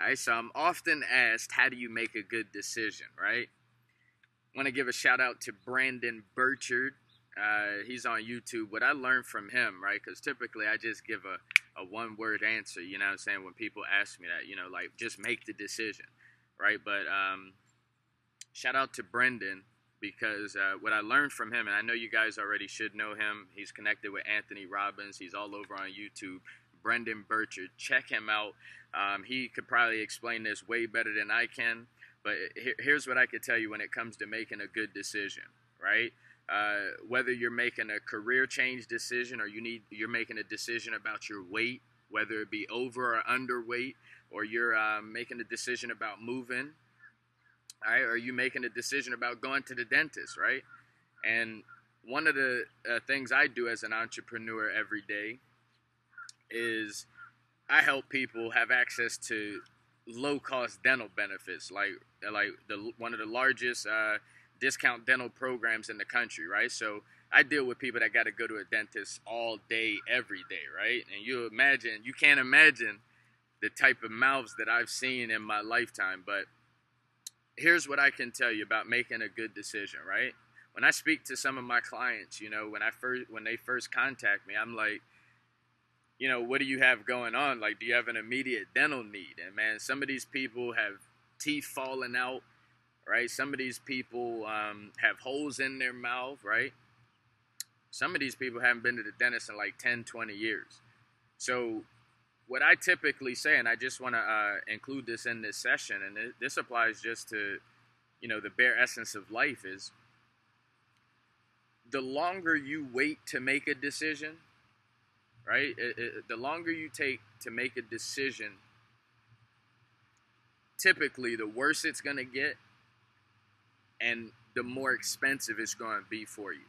All right, so I'm often asked, how do you make a good decision, right? I want to give a shout out to Brandon Burchard. He's on YouTube. What I learned from him, right, because typically I just give a one-word answer, you know what I'm saying, when people ask me that, you know, like, just make the decision, right? But shout out to Brendan, because what I learned from him, and I know you guys already should know him, he's connected with Anthony Robbins, he's all over on YouTube, Brendan Burchard. Check him out. He could probably explain this way better than I can, but here's what I could tell you when it comes to making a good decision, right? Whether you're making a career change decision, or you're making a decision about your weight, whether it be over or underweight, or you're making a decision about moving, all right, or you making a decision about going to the dentist, right? And one of the things I do as an entrepreneur every day is I help people have access to low-cost dental benefits, like one of the largest discount dental programs in the country, right? So I deal with people that got to go to a dentist all day, every day, right? And you can't imagine the type of mouths that I've seen in my lifetime. But here's what I can tell you about making a good decision, right? When I speak to some of my clients, you know, when they first contact me, I'm like, you know, what do you have going on? Like, do you have an immediate dental need? And man, some of these people have teeth falling out, right? Some of these people have holes in their mouth, right? Some of these people haven't been to the dentist in like 10, 20 years. So what I typically say, and I just want to include this in this session, and this applies just to, you know, the bare essence of life, is the longer you wait to make a decision, right? The longer you take to make a decision, typically the worse it's going to get and the more expensive it's going to be for you,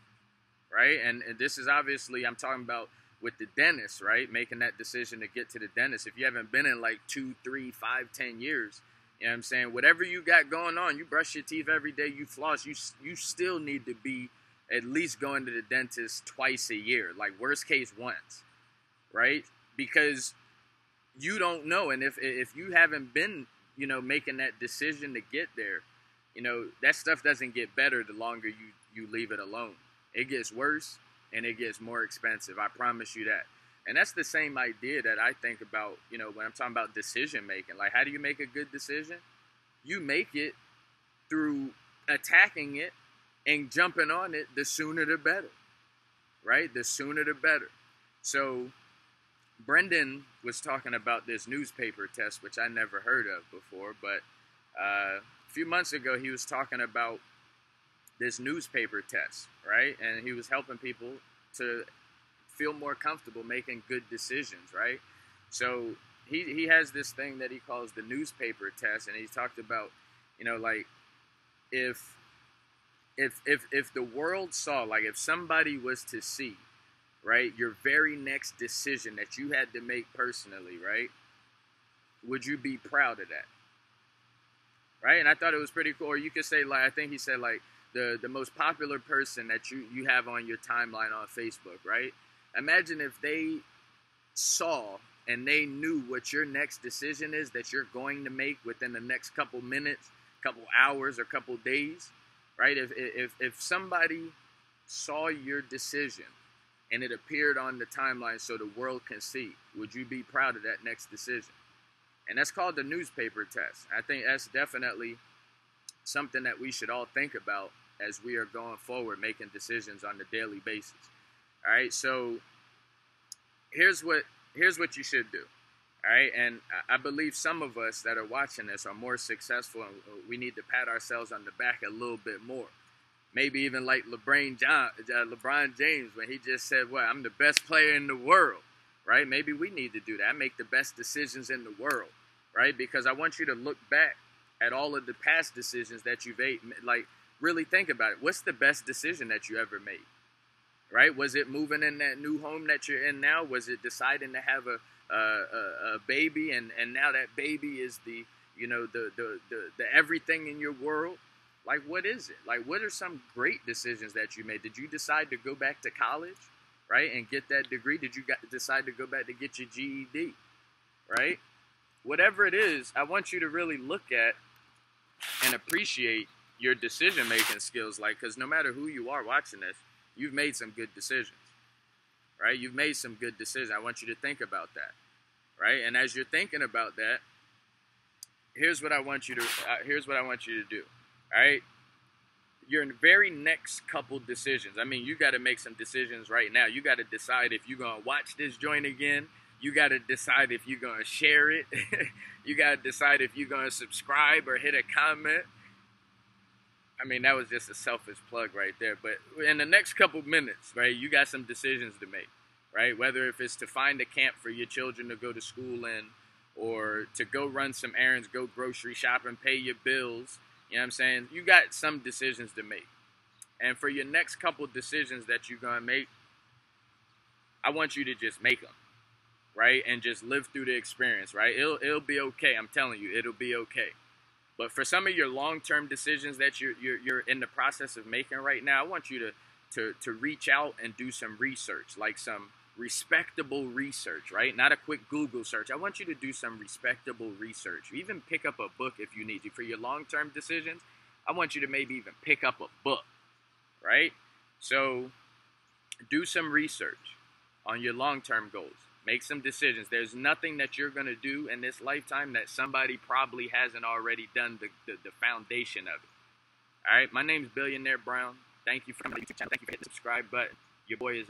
right? And this is obviously, I'm talking about with the dentist, right? Making that decision to get to the dentist. If you haven't been in like 2, 3, 5, 10 years, you know what I'm saying? Whatever you got going on, you brush your teeth every day, you floss, you still need to be at least going to the dentist twice a year, like worst case once. Right? Because you don't know. And if you haven't been, you know, making that decision to get there, you know, that stuff doesn't get better the longer you leave it alone. It gets worse and it gets more expensive. I promise you that. And that's the same idea that I think about, you know, when I'm talking about decision making. Like, how do you make a good decision? You make it through attacking it and jumping on it. The sooner the better. Right? The sooner the better. So Brendan was talking about this newspaper test, which I never heard of before, but a few months ago he was talking about this newspaper test, right? And he was helping people to feel more comfortable making good decisions, right? So he has this thing that he calls the newspaper test, and he talked about, you know, like if the world saw, like if somebody was to see, right, your very next decision that you had to make personally, right, would you be proud of that? Right? And I thought it was pretty cool. Or you could say, like, I think he said, like, the most popular person that you have on your timeline on Facebook, right? Imagine if they saw and they knew what your next decision is that you're going to make within the next couple minutes, couple hours, or couple days, right? If somebody saw your decision and it appeared on the timeline so the world can see, would you be proud of that next decision? And that's called the newspaper test. I think that's definitely something that we should all think about as we are going forward, making decisions on a daily basis. All right, so here's what you should do. All right, and I believe some of us that are watching this are more successful, and we need to pat ourselves on the back a little bit more. Maybe even like LeBron James, when he just said, well, I'm the best player in the world, right? Maybe we need to do that. Make the best decisions in the world, right? Because I want you to look back at all of the past decisions that you've made. Like, really think about it. What's the best decision that you ever made, right? Was it moving in that new home that you're in now? Was it deciding to have a baby, and now that baby is the, you know, the everything in your world? Like, what is it? Like, what are some great decisions that you made? Did you decide to go back to college, right, and get that degree? Did you decide to go back to get your GED, right? whatever it is, I want you to really look at and appreciate your decision-making skills. Like, because no matter who you are watching this, you've made some good decisions, right? You've made some good decisions. I want you to think about that, right? And as you're thinking about that, here's what I want you to do, all right? Your very next couple decisions. I mean, you got to make some decisions right now. You got to decide if you're going to watch this joint again. You got to decide if you're going to share it. You got to decide if you're going to subscribe or hit a comment. I mean, that was just a selfish plug right there. But in the next couple minutes, right, you got some decisions to make, right? Whether if it's to find a camp for your children to go to school in, or to go run some errands, go grocery shopping, pay your bills. You know what I'm saying? You got some decisions to make. And for your next couple decisions that you're going to make, I want you to just make them, right? And just live through the experience, right? It'll be okay. I'm telling you, it'll be okay. But for some of your long-term decisions that you're in the process of making right now, I want you to reach out and do some research, like some respectable research, right? Not a quick Google search. I want you to do some respectable research. Even pick up a book if you need to. For your long-term decisions, I want you to maybe even pick up a book, right? So do some research on your long-term goals. Make some decisions. There's nothing that you're going to do in this lifetime that somebody probably hasn't already done the foundation of it. All right? My name's Billionaire Brown. Thank you for coming to the YouTube channel. Thank you for hitting the subscribe button. Your boy is